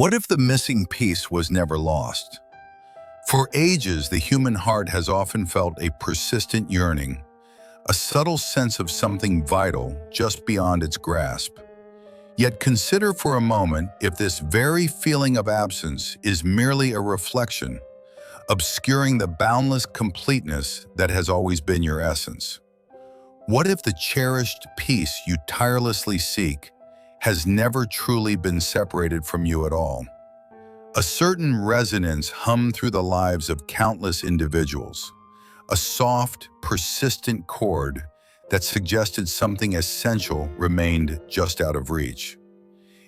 What if the missing piece was never lost? For ages, the human heart has often felt a persistent yearning, a subtle sense of something vital just beyond its grasp. Yet consider for a moment if this very feeling of absence is merely a reflection, obscuring the boundless completeness that has always been your essence. What if the cherished piece you tirelessly seek has never truly been separated from you at all? A certain resonance hummed through the lives of countless individuals, a soft, persistent chord that suggested something essential remained just out of reach.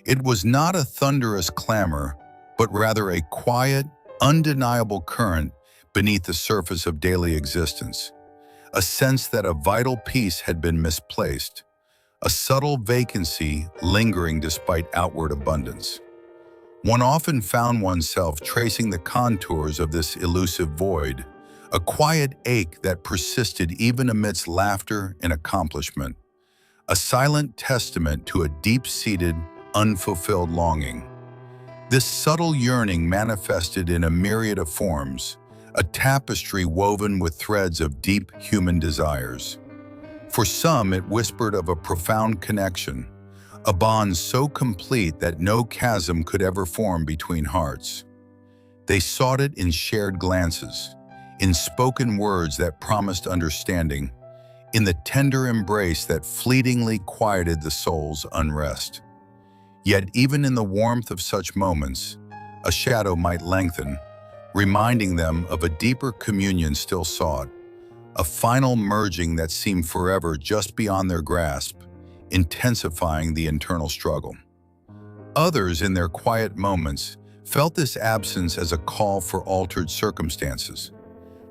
It was not a thunderous clamor, but rather a quiet, undeniable current beneath the surface of daily existence, a sense that a vital piece had been misplaced, a subtle vacancy lingering despite outward abundance. One often found oneself tracing the contours of this elusive void, a quiet ache that persisted even amidst laughter and accomplishment, a silent testament to a deep-seated, unfulfilled longing. This subtle yearning manifested in a myriad of forms, a tapestry woven with threads of deep human desires. For some, it whispered of a profound connection, a bond so complete that no chasm could ever form between hearts. They sought it in shared glances, in spoken words that promised understanding, in the tender embrace that fleetingly quieted the soul's unrest. Yet even in the warmth of such moments, a shadow might lengthen, reminding them of a deeper communion still sought, a final merging that seemed forever just beyond their grasp, intensifying the internal struggle. Others, in their quiet moments, felt this absence as a call for altered circumstances.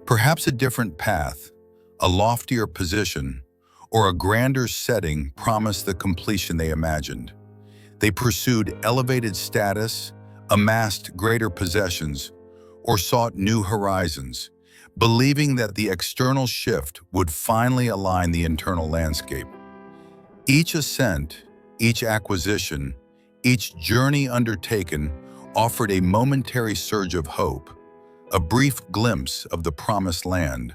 Perhaps a different path, a loftier position, or a grander setting promised the completion they imagined. They pursued elevated status, amassed greater possessions, or sought new horizons, believing that the external shift would finally align the internal landscape. Each ascent, each acquisition, each journey undertaken offered a momentary surge of hope, a brief glimpse of the promised land,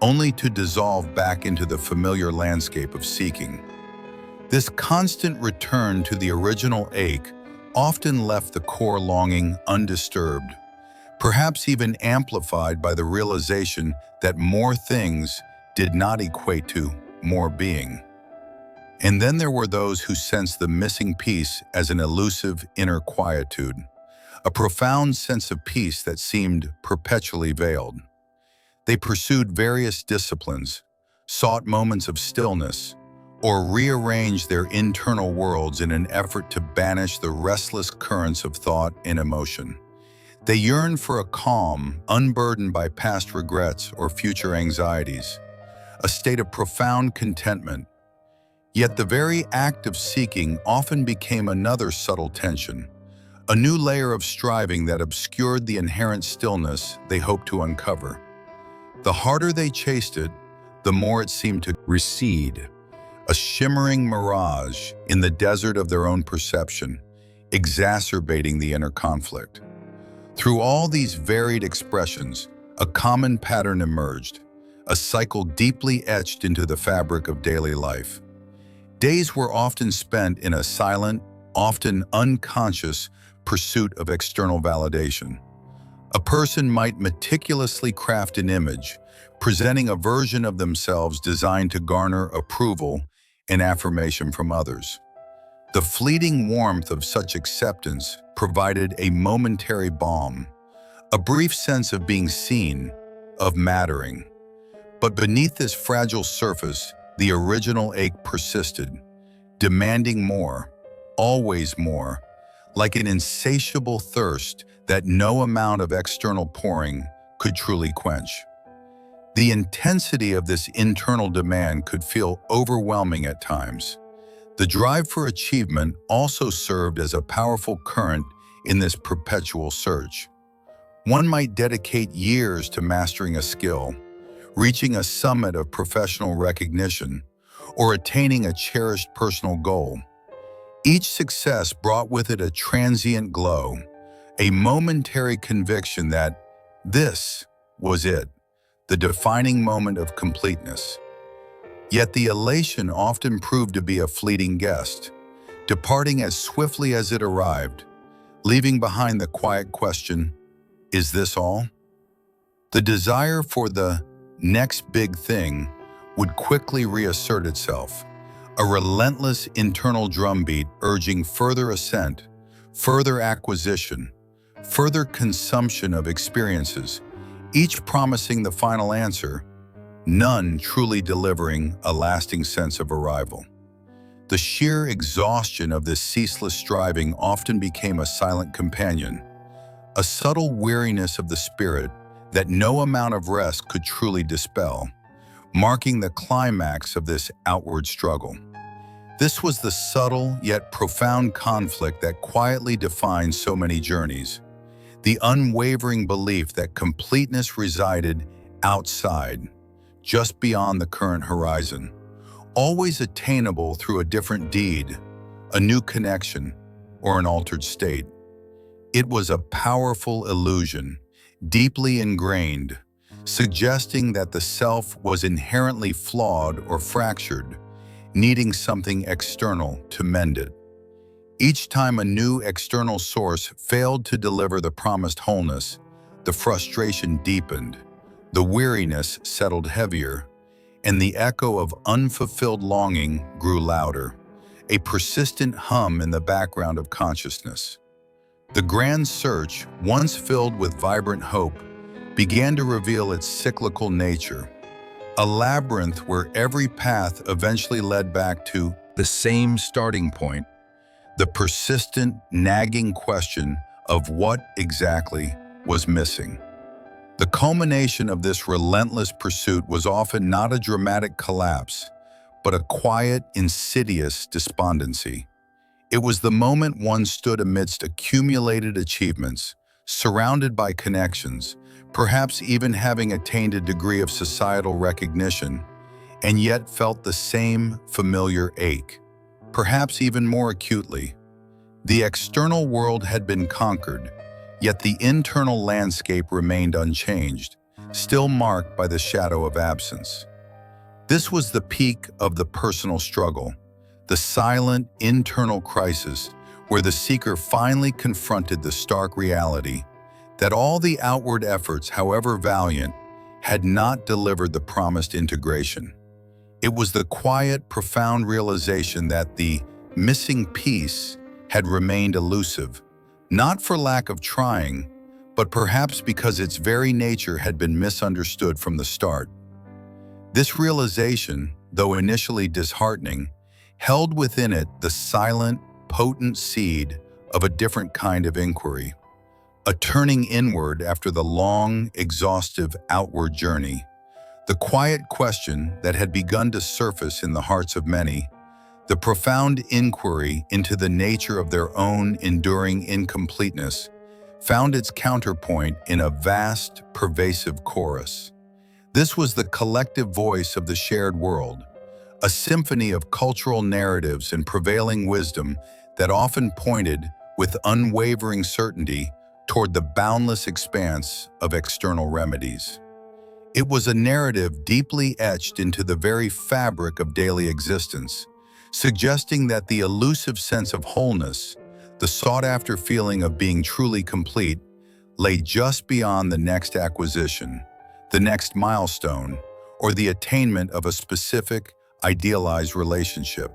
only to dissolve back into the familiar landscape of seeking. This constant return to the original ache often left the core longing undisturbed, perhaps even amplified by the realization that more things did not equate to more being. And then there were those who sensed the missing piece as an elusive inner quietude, a profound sense of peace that seemed perpetually veiled. They pursued various disciplines, sought moments of stillness, or rearranged their internal worlds in an effort to banish the restless currents of thought and emotion. They yearned for a calm, unburdened by past regrets or future anxieties, a state of profound contentment. Yet the very act of seeking often became another subtle tension, a new layer of striving that obscured the inherent stillness they hoped to uncover. The harder they chased it, the more it seemed to recede, a shimmering mirage in the desert of their own perception, exacerbating the inner conflict. Through all these varied expressions, a common pattern emerged, a cycle deeply etched into the fabric of daily life. Days were often spent in a silent, often unconscious pursuit of external validation. A person might meticulously craft an image, presenting a version of themselves designed to garner approval and affirmation from others. The fleeting warmth of such acceptance provided a momentary balm, a brief sense of being seen, of mattering. But beneath this fragile surface, the original ache persisted, demanding more, always more, like an insatiable thirst that no amount of external pouring could truly quench. The intensity of this internal demand could feel overwhelming at times. The drive for achievement also served as a powerful current in this perpetual search. One might dedicate years to mastering a skill, reaching a summit of professional recognition, or attaining a cherished personal goal. Each success brought with it a transient glow, a momentary conviction that this was it, the defining moment of completeness. Yet the elation often proved to be a fleeting guest, departing as swiftly as it arrived, leaving behind the quiet question, is this all? The desire for the next big thing would quickly reassert itself, a relentless internal drumbeat urging further ascent, further acquisition, further consumption of experiences, each promising the final answer, none truly delivering a lasting sense of arrival. The sheer exhaustion of this ceaseless striving often became a silent companion, a subtle weariness of the spirit that no amount of rest could truly dispel, marking the climax of this outward struggle. This was the subtle yet profound conflict that quietly defines so many journeys, the unwavering belief that completeness resided outside, just beyond the current horizon, always attainable through a different deed, a new connection, or an altered state. It was a powerful illusion, deeply ingrained, suggesting that the self was inherently flawed or fractured, needing something external to mend it. Each time a new external source failed to deliver the promised wholeness, the frustration deepened, the weariness settled heavier, and the echo of unfulfilled longing grew louder, a persistent hum in the background of consciousness. The grand search, once filled with vibrant hope, began to reveal its cyclical nature, a labyrinth where every path eventually led back to the same starting point, the persistent, nagging question of what exactly was missing. The culmination of this relentless pursuit was often not a dramatic collapse, but a quiet, insidious despondency. It was the moment one stood amidst accumulated achievements, surrounded by connections, perhaps even having attained a degree of societal recognition, and yet felt the same familiar ache, perhaps even more acutely. The external world had been conquered, yet the internal landscape remained unchanged, still marked by the shadow of absence. This was the peak of the personal struggle, the silent internal crisis where the seeker finally confronted the stark reality that all the outward efforts, however valiant, had not delivered the promised integration. It was the quiet, profound realization that the missing piece had remained elusive, not for lack of trying, but perhaps because its very nature had been misunderstood from the start. This realization, though initially disheartening, held within it the silent, potent seed of a different kind of inquiry, a turning inward after the long, exhaustive outward journey, the quiet question that had begun to surface in the hearts of many, the profound inquiry into the nature of their own enduring incompleteness, found its counterpoint in a vast, pervasive chorus. This was the collective voice of the shared world, a symphony of cultural narratives and prevailing wisdom that often pointed, with unwavering certainty, toward the boundless expanse of external remedies. It was a narrative deeply etched into the very fabric of daily existence, suggesting that the elusive sense of wholeness, the sought-after feeling of being truly complete, lay just beyond the next acquisition, the next milestone, or the attainment of a specific, idealized relationship.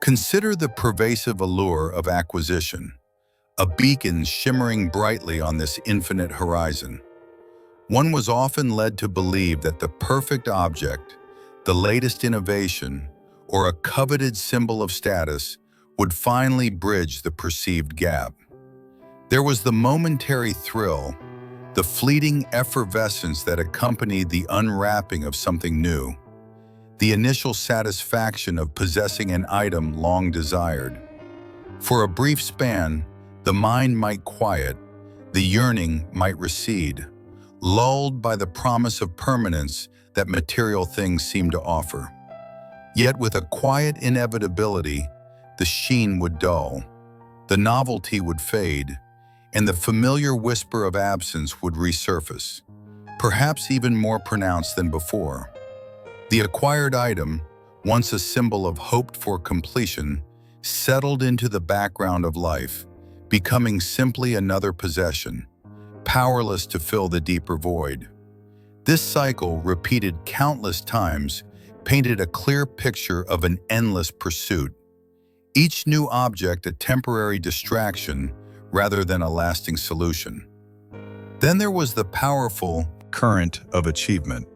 Consider the pervasive allure of acquisition, a beacon shimmering brightly on this infinite horizon. One was often led to believe that the perfect object, the latest innovation, or a coveted symbol of status would finally bridge the perceived gap. There was the momentary thrill, the fleeting effervescence that accompanied the unwrapping of something new, the initial satisfaction of possessing an item long desired. For a brief span, the mind might quiet, the yearning might recede, lulled by the promise of permanence that material things seem to offer. Yet with a quiet inevitability, the sheen would dull, the novelty would fade, and the familiar whisper of absence would resurface, perhaps even more pronounced than before. The acquired item, once a symbol of hoped-for completion, settled into the background of life, becoming simply another possession, powerless to fill the deeper void. This cycle, repeated countless times, painted a clear picture of an endless pursuit, each new object a temporary distraction rather than a lasting solution. Then there was the powerful current of achievement,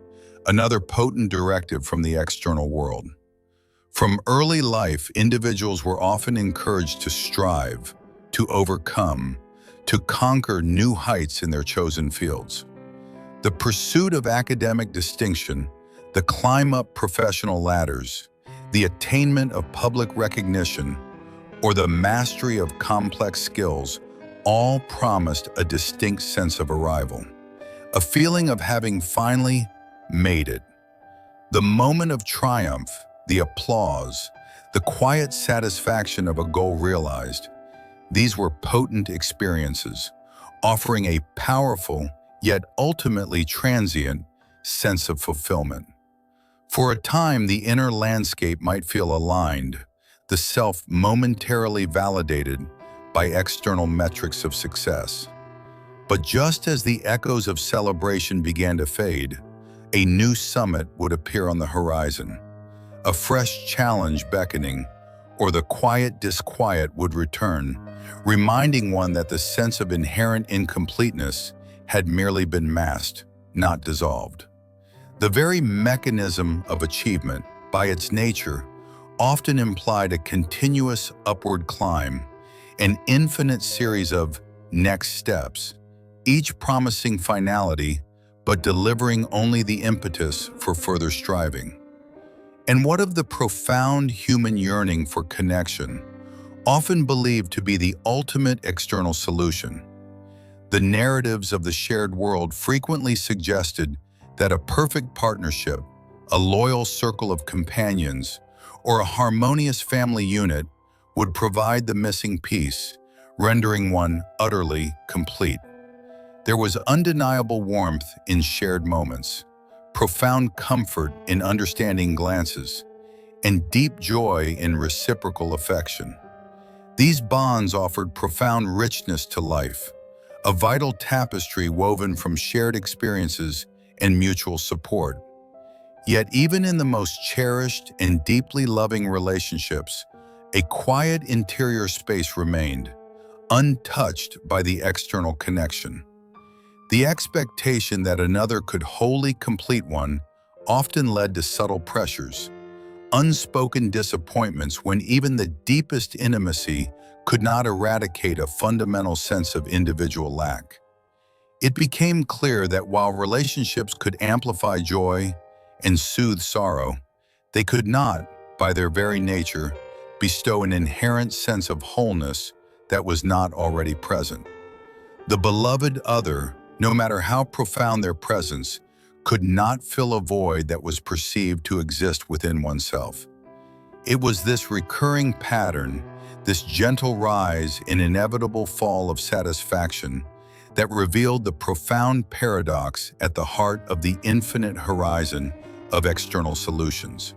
another potent directive from the external world. From early life, individuals were often encouraged to strive, to overcome, to conquer new heights in their chosen fields. The pursuit of academic distinction, the climb up professional ladders, the attainment of public recognition, or the mastery of complex skills all promised a distinct sense of arrival, a feeling of having finally made it. The moment of triumph, the applause, the quiet satisfaction of a goal realized, these were potent experiences, offering a powerful, yet ultimately transient, sense of fulfillment. For a time, the inner landscape might feel aligned, the self momentarily validated by external metrics of success. But just as the echoes of celebration began to fade, a new summit would appear on the horizon. A fresh challenge beckoning, or the quiet disquiet would return, reminding one that the sense of inherent incompleteness had merely been masked, not dissolved. The very mechanism of achievement, by its nature, often implied a continuous upward climb, an infinite series of next steps, each promising finality, but delivering only the impetus for further striving. And what of the profound human yearning for connection, often believed to be the ultimate external solution? The narratives of the shared world frequently suggested that a perfect partnership, a loyal circle of companions, or a harmonious family unit would provide the missing piece, rendering one utterly complete. There was undeniable warmth in shared moments, profound comfort in understanding glances, and deep joy in reciprocal affection. These bonds offered profound richness to life, a vital tapestry woven from shared experiences and mutual support. Yet even in the most cherished and deeply loving relationships, a quiet interior space remained, untouched by the external connection. The expectation that another could wholly complete one often led to subtle pressures, unspoken disappointments when even the deepest intimacy could not eradicate a fundamental sense of individual lack. It became clear that while relationships could amplify joy and soothe sorrow, they could not, by their very nature, bestow an inherent sense of wholeness that was not already present. The beloved other, no matter how profound their presence, could not fill a void that was perceived to exist within oneself. It was this recurring pattern, this gentle rise and inevitable fall of satisfaction, that revealed the profound paradox at the heart of the infinite horizon of external solutions.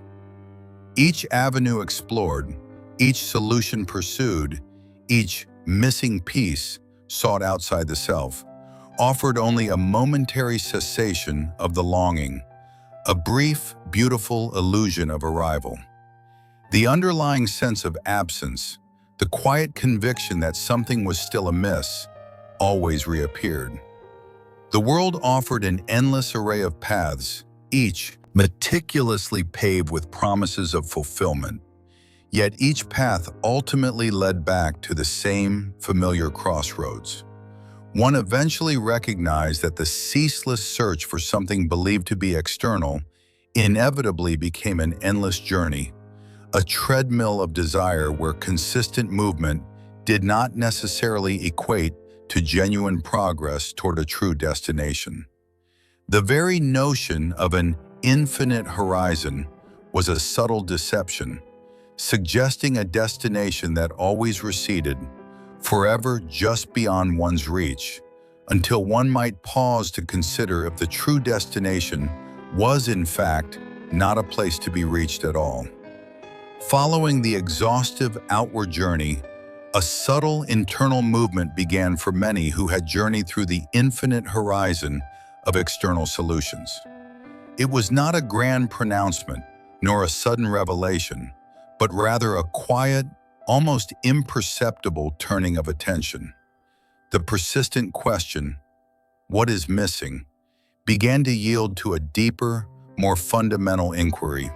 Each avenue explored, each solution pursued, each missing piece sought outside the self, offered only a momentary cessation of the longing, a brief, beautiful illusion of arrival. The underlying sense of absence, the quiet conviction that something was still amiss, always reappeared. The world offered an endless array of paths, each meticulously paved with promises of fulfillment. Yet each path ultimately led back to the same familiar crossroads. One eventually recognized that the ceaseless search for something believed to be external inevitably became an endless journey, a treadmill of desire where consistent movement did not necessarily equate to genuine progress toward a true destination. The very notion of an infinite horizon was a subtle deception, suggesting a destination that always receded, forever just beyond one's reach, until one might pause to consider if the true destination was, in fact, not a place to be reached at all. Following the exhaustive outward journey, a subtle internal movement began for many who had journeyed through the infinite horizon of external solutions. It was not a grand pronouncement, nor a sudden revelation, but rather a quiet, almost imperceptible turning of attention. The persistent question, "What is missing?" began to yield to a deeper, more fundamental inquiry.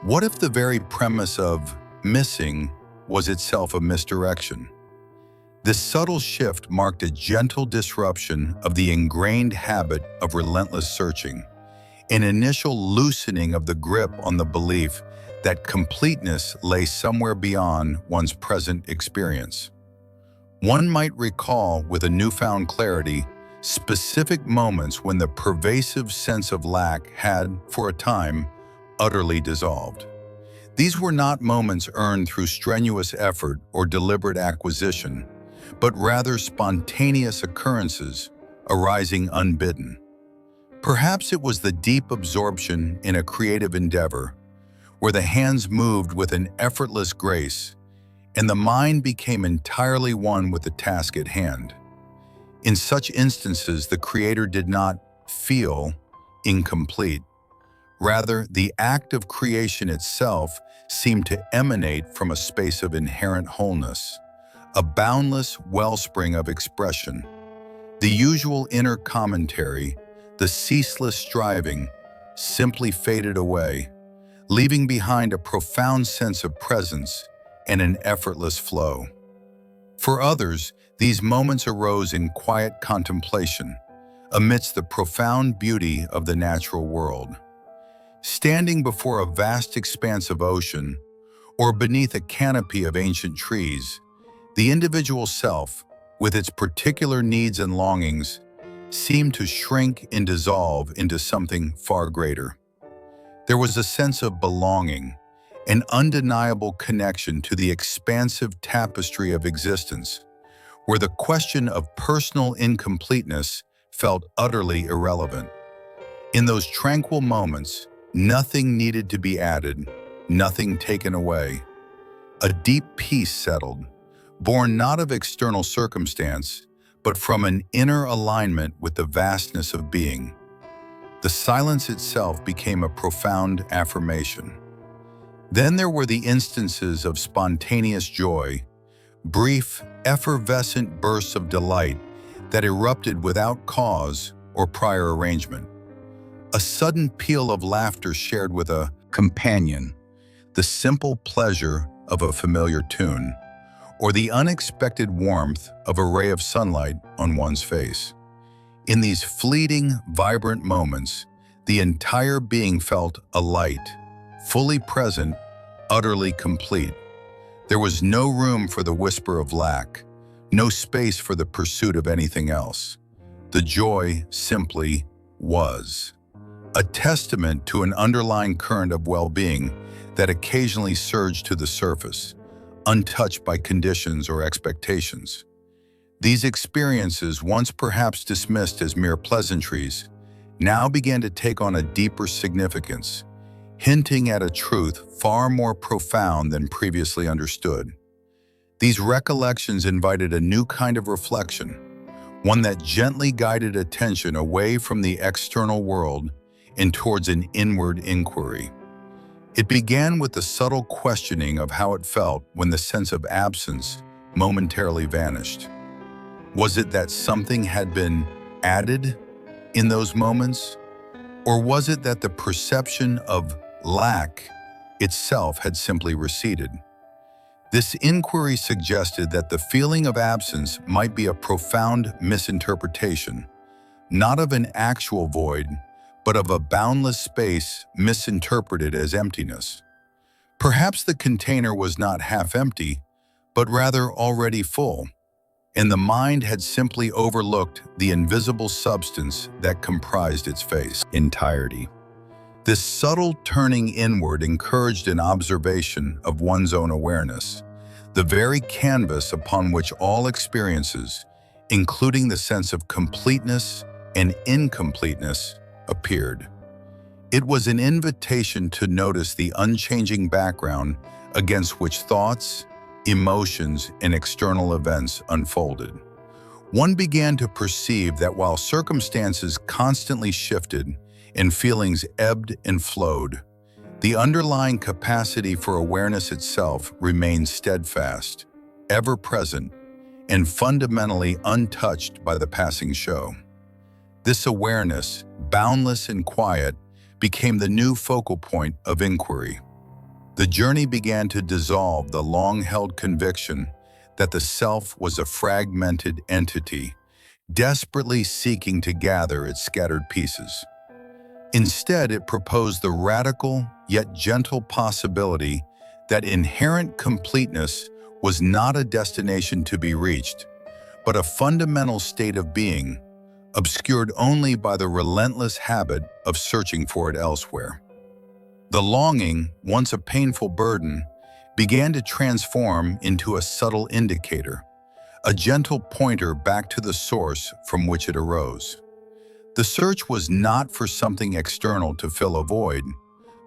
What if the very premise of missing was itself a misdirection? This subtle shift marked a gentle disruption of the ingrained habit of relentless searching, an initial loosening of the grip on the belief that completeness lay somewhere beyond one's present experience. One might recall with a newfound clarity specific moments when the pervasive sense of lack had, for a time, utterly dissolved. These were not moments earned through strenuous effort or deliberate acquisition, but rather spontaneous occurrences arising unbidden. Perhaps it was the deep absorption in a creative endeavor, where the hands moved with an effortless grace and the mind became entirely one with the task at hand. In such instances, the creator did not feel incomplete. Rather, the act of creation itself seemed to emanate from a space of inherent wholeness, a boundless wellspring of expression. The usual inner commentary, the ceaseless striving, simply faded away, leaving behind a profound sense of presence and an effortless flow. For others, these moments arose in quiet contemplation, amidst the profound beauty of the natural world. Standing before a vast expanse of ocean, or beneath a canopy of ancient trees, the individual self, with its particular needs and longings, seemed to shrink and dissolve into something far greater. There was a sense of belonging, an undeniable connection to the expansive tapestry of existence, where the question of personal incompleteness felt utterly irrelevant. In those tranquil moments, nothing needed to be added, nothing taken away. A deep peace settled, born not of external circumstance, but from an inner alignment with the vastness of being. The silence itself became a profound affirmation. Then there were the instances of spontaneous joy, brief, effervescent bursts of delight that erupted without cause or prior arrangement. A sudden peal of laughter shared with a companion, the simple pleasure of a familiar tune, or the unexpected warmth of a ray of sunlight on one's face. In these fleeting, vibrant moments, the entire being felt alight, fully present, utterly complete. There was no room for the whisper of lack, no space for the pursuit of anything else. The joy simply was. A testament to an underlying current of well-being that occasionally surged to the surface, untouched by conditions or expectations. These experiences, once perhaps dismissed as mere pleasantries, now began to take on a deeper significance, hinting at a truth far more profound than previously understood. These recollections invited a new kind of reflection, one that gently guided attention away from the external world and towards an inward inquiry. It began with the subtle questioning of how it felt when the sense of absence momentarily vanished. Was it that something had been added in those moments? Or was it that the perception of lack itself had simply receded? This inquiry suggested that the feeling of absence might be a profound misinterpretation, not of an actual void, but of a boundless space misinterpreted as emptiness. Perhaps the container was not half empty, but rather already full, and the mind had simply overlooked the invisible substance that comprised its face entirety. This subtle turning inward encouraged an observation of one's own awareness, the very canvas upon which all experiences, including the sense of completeness and incompleteness, appeared. It was an invitation to notice the unchanging background against which thoughts, emotions, and external events unfolded. One began to perceive that while circumstances constantly shifted and feelings ebbed and flowed, the underlying capacity for awareness itself remained steadfast, ever-present, and fundamentally untouched by the passing show. This awareness, boundless and quiet, became the new focal point of inquiry. The journey began to dissolve the long-held conviction that the self was a fragmented entity, desperately seeking to gather its scattered pieces. Instead, it proposed the radical yet gentle possibility that inherent completeness was not a destination to be reached, but a fundamental state of being, obscured only by the relentless habit of searching for it elsewhere. The longing, once a painful burden, began to transform into a subtle indicator, a gentle pointer back to the source from which it arose. The search was not for something external to fill a void,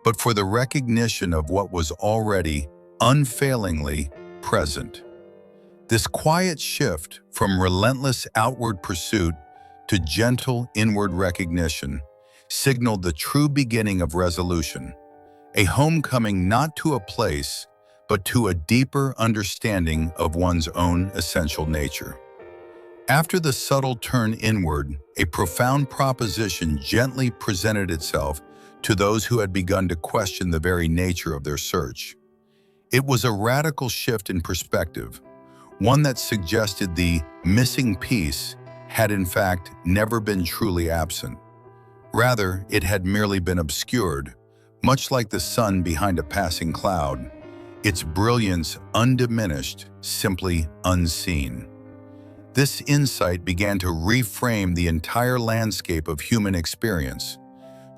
but for the recognition of what was already, unfailingly, present. This quiet shift from relentless outward pursuit to gentle inward recognition signaled the true beginning of resolution, a homecoming not to a place, but to a deeper understanding of one's own essential nature. After the subtle turn inward, a profound proposition gently presented itself to those who had begun to question the very nature of their search. It was a radical shift in perspective, one that suggested the missing piece had in fact never been truly absent. Rather, it had merely been obscured, much like the sun behind a passing cloud, its brilliance undiminished, simply unseen. This insight began to reframe the entire landscape of human experience,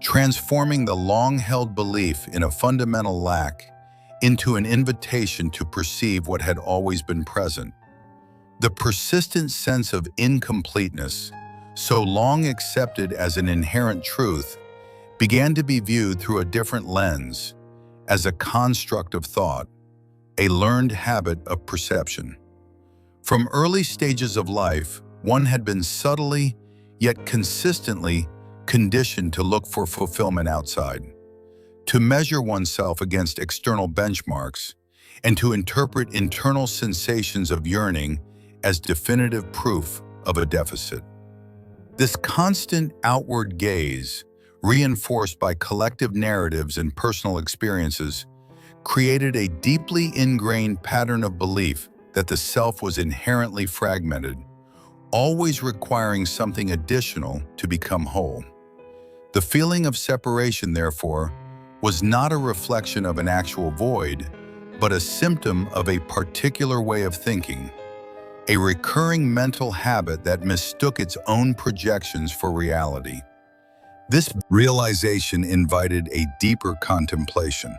transforming the long-held belief in a fundamental lack into an invitation to perceive what had always been present. The persistent sense of incompleteness, so long accepted as an inherent truth, began to be viewed through a different lens, as a construct of thought, a learned habit of perception. From early stages of life, one had been subtly, yet consistently, conditioned to look for fulfillment outside, to measure oneself against external benchmarks, and to interpret internal sensations of yearning as definitive proof of a deficit. This constant outward gaze, reinforced by collective narratives and personal experiences, created a deeply ingrained pattern of belief that the self was inherently fragmented, always requiring something additional to become whole. The feeling of separation, therefore, was not a reflection of an actual void, but a symptom of a particular way of thinking, a recurring mental habit that mistook its own projections for reality. This realization invited a deeper contemplation.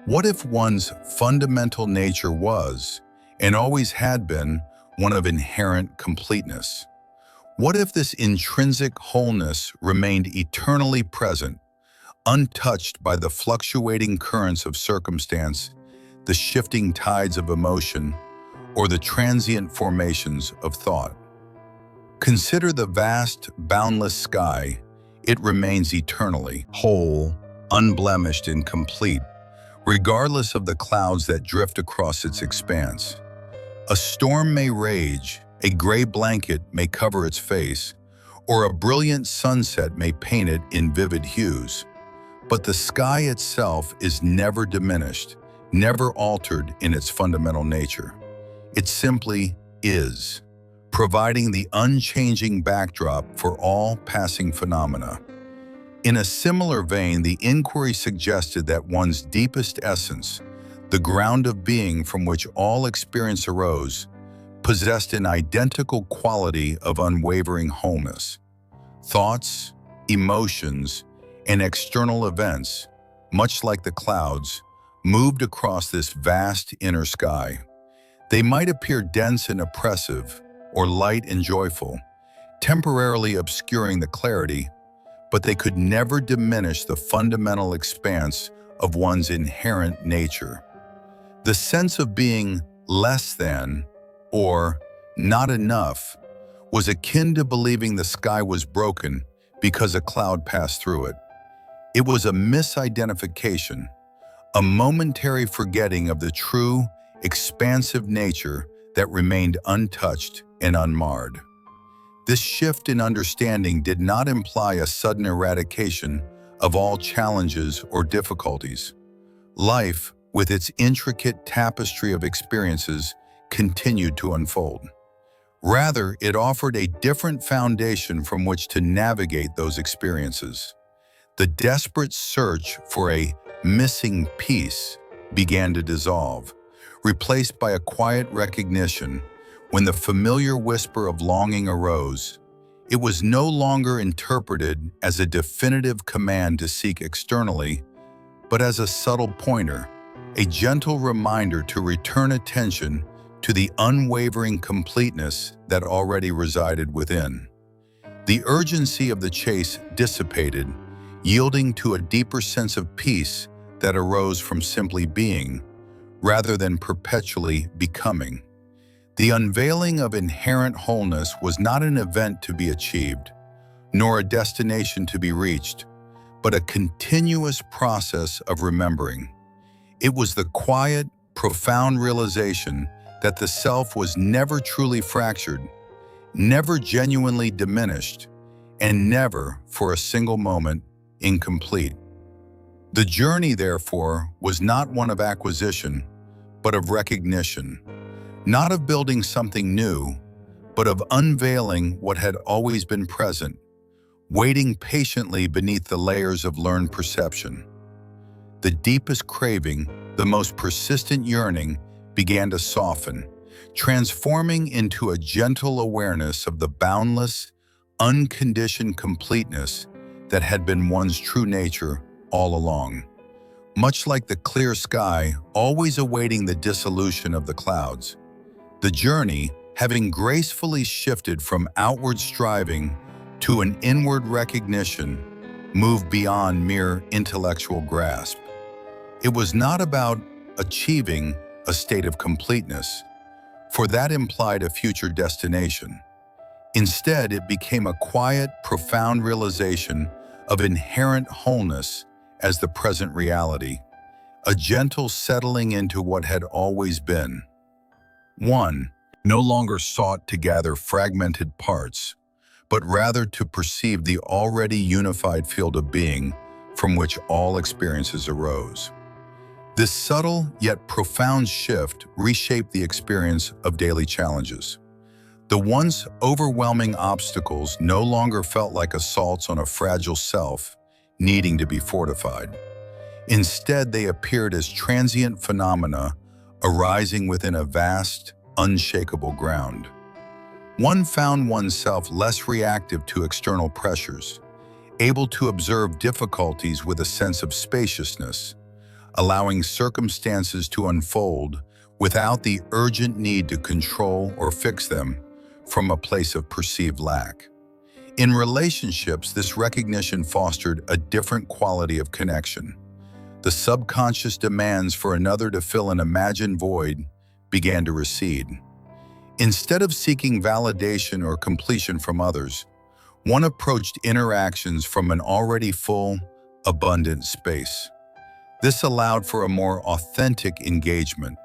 What if one's fundamental nature was, and always had been, one of inherent completeness? What if this intrinsic wholeness remained eternally present, untouched by the fluctuating currents of circumstance, the shifting tides of emotion, or the transient formations of thought? Consider the vast, boundless sky. It remains eternally whole, unblemished, and complete, regardless of the clouds that drift across its expanse. A storm may rage, a gray blanket may cover its face, or a brilliant sunset may paint it in vivid hues. But the sky itself is never diminished, never altered in its fundamental nature. It simply is, providing the unchanging backdrop for all passing phenomena. In a similar vein, the inquiry suggested that one's deepest essence, the ground of being from which all experience arose, possessed an identical quality of unwavering wholeness. Thoughts, emotions, and external events, much like the clouds, moved across this vast inner sky. They might appear dense and oppressive, or light and joyful, temporarily obscuring the clarity, but they could never diminish the fundamental expanse of one's inherent nature. The sense of being less than, or not enough, was akin to believing the sky was broken because a cloud passed through it. It was a misidentification, a momentary forgetting of the true, expansive nature that remained untouched and unmarred. This shift in understanding did not imply a sudden eradication of all challenges or difficulties. Life, with its intricate tapestry of experiences, continued to unfold. Rather, it offered a different foundation from which to navigate those experiences. The desperate search for a missing piece began to dissolve, replaced by a quiet recognition. When the familiar whisper of longing arose, it was no longer interpreted as a definitive command to seek externally, but as a subtle pointer, a gentle reminder to return attention to the unwavering completeness that already resided within. The urgency of the chase dissipated, yielding to a deeper sense of peace that arose from simply being, rather than perpetually becoming. The unveiling of inherent wholeness was not an event to be achieved, nor a destination to be reached, but a continuous process of remembering. It was the quiet, profound realization that the self was never truly fractured, never genuinely diminished, and never, for a single moment, incomplete. The journey, therefore, was not one of acquisition, but of recognition, not of building something new, but of unveiling what had always been present, waiting patiently beneath the layers of learned perception. The deepest craving, the most persistent yearning, began to soften, transforming into a gentle awareness of the boundless, unconditioned completeness that had been one's true nature all along. Much like the clear sky always awaiting the dissolution of the clouds, the journey, having gracefully shifted from outward striving to an inward recognition, moved beyond mere intellectual grasp. It was not about achieving a state of completeness, for that implied a future destination. Instead, it became a quiet, profound realization of inherent wholeness as the present reality, a gentle settling into what had always been. One no longer sought to gather fragmented parts, but rather to perceive the already unified field of being from which all experiences arose. This subtle yet profound shift reshaped the experience of daily challenges. The once overwhelming obstacles no longer felt like assaults on a fragile self needing to be fortified. Instead, they appeared as transient phenomena arising within a vast, unshakable ground. One found oneself less reactive to external pressures, able to observe difficulties with a sense of spaciousness, allowing circumstances to unfold without the urgent need to control or fix them from a place of perceived lack. In relationships, this recognition fostered a different quality of connection. The subconscious demands for another to fill an imagined void began to recede. Instead of seeking validation or completion from others, one approached interactions from an already full, abundant space. This allowed for a more authentic engagement,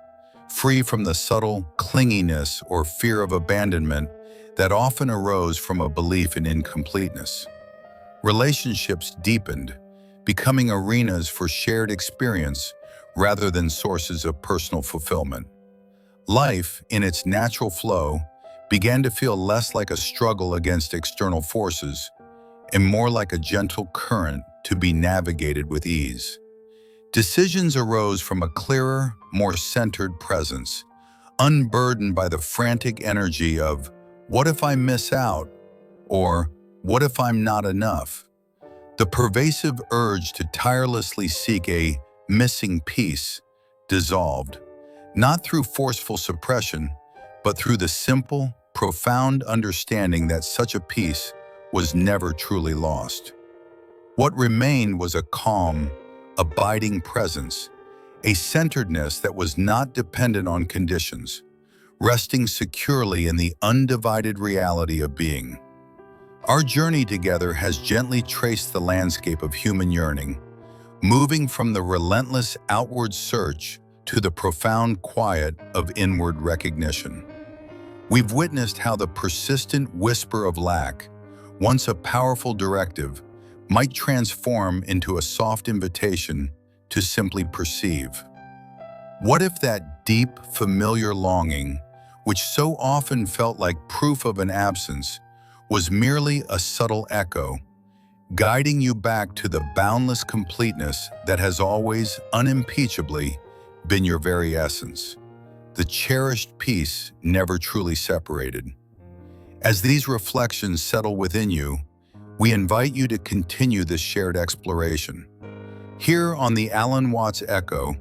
free from the subtle clinginess or fear of abandonment that often arose from a belief in incompleteness. Relationships deepened, becoming arenas for shared experience rather than sources of personal fulfillment. Life, in its natural flow, began to feel less like a struggle against external forces and more like a gentle current to be navigated with ease. Decisions arose from a clearer, more centered presence, unburdened by the frantic energy of, "What if I miss out?" or "What if I'm not enough?" The pervasive urge to tirelessly seek a missing piece dissolved, not through forceful suppression, but through the simple, profound understanding that such a peace was never truly lost. What remained was a calm, abiding presence, a centeredness that was not dependent on conditions, resting securely in the undivided reality of being. Our journey together has gently traced the landscape of human yearning, moving from the relentless outward search to the profound quiet of inward recognition. We've witnessed how the persistent whisper of lack, once a powerful directive, might transform into a soft invitation to simply perceive. What if that deep, familiar longing, which so often felt like proof of an absence, was merely a subtle echo, guiding you back to the boundless completeness that has always, unimpeachably, been your very essence, the cherished peace never truly separated? As these reflections settle within you, we invite you to continue this shared exploration. Here on the Alan Watts Echo,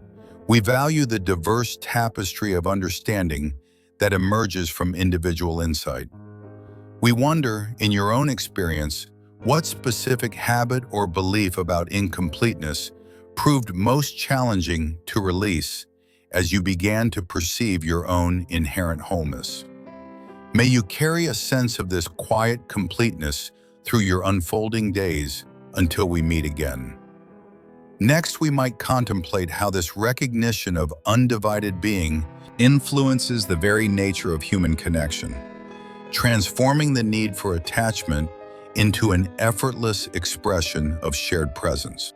we value the diverse tapestry of understanding that emerges from individual insight. We wonder, in your own experience, what specific habit or belief about incompleteness proved most challenging to release as you began to perceive your own inherent wholeness. May you carry a sense of this quiet completeness through your unfolding days until we meet again. Next, we might contemplate how this recognition of undivided being influences the very nature of human connection, transforming the need for attachment into an effortless expression of shared presence.